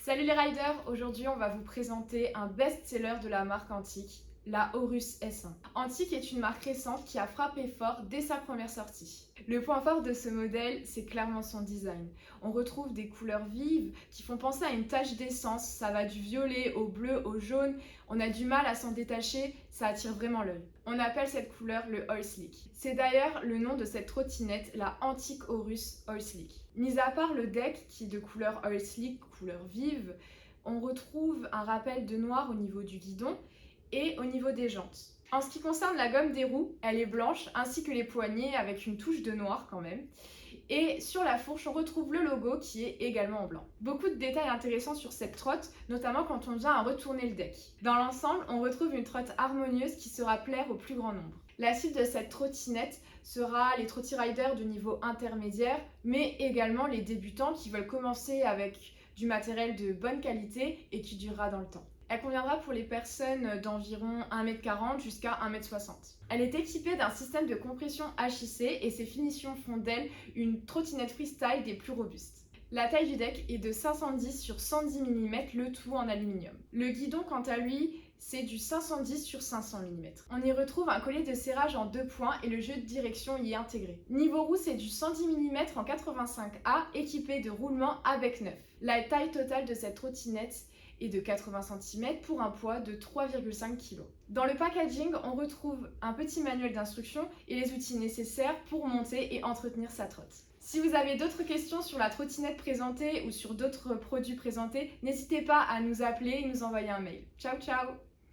Salut les riders, aujourd'hui on va vous présenter un best-seller de la marque Antique, la Horus S1. Antique est une marque récente qui a frappé fort dès sa première sortie. Le point fort de ce modèle, c'est clairement son design. On retrouve des couleurs vives qui font penser à une tache d'essence, ça va du violet au bleu au jaune, on a du mal à s'en détacher, ça attire vraiment l'œil. On appelle cette couleur le Oil Slick. C'est d'ailleurs le nom de cette trottinette, la Antique Horus Oil Slick. Mis à part le deck qui est de couleur Oil Slick, couleur vive, on retrouve un rappel de noir au niveau du guidon et au niveau des jantes. En ce qui concerne la gomme des roues, elle est blanche ainsi que les poignées avec une touche de noir quand même. Et sur la fourche, on retrouve le logo qui est également en blanc. Beaucoup de détails intéressants sur cette trotte, notamment quand on vient à retourner le deck. Dans l'ensemble, on retrouve une trotte harmonieuse qui saura plaire au plus grand nombre. La cible de cette trottinette sera les trotty-riders de niveau intermédiaire, mais également les débutants qui veulent commencer avec du matériel de bonne qualité et qui durera dans le temps. Elle conviendra pour les personnes d'environ 1m40 jusqu'à 1m60. Elle est équipée d'un système de compression HIC et ses finitions font d'elle une trottinette freestyle des plus robustes. La taille du deck est de 510 sur 110 mm, le tout en aluminium. Le guidon, quant à lui, c'est du 510 sur 500 mm. On y retrouve un collier de serrage en 2 points et le jeu de direction y est intégré. Niveau roue, c'est du 110 mm en 85A équipé de roulement à bec neuf. La taille totale de cette trottinette est de 80 cm pour un poids de 3,5 kg. Dans le packaging, on retrouve un petit manuel d'instruction et les outils nécessaires pour monter et entretenir sa trotte. Si vous avez d'autres questions sur la trottinette présentée ou sur d'autres produits présentés, n'hésitez pas à nous appeler et nous envoyer un mail. Ciao ciao!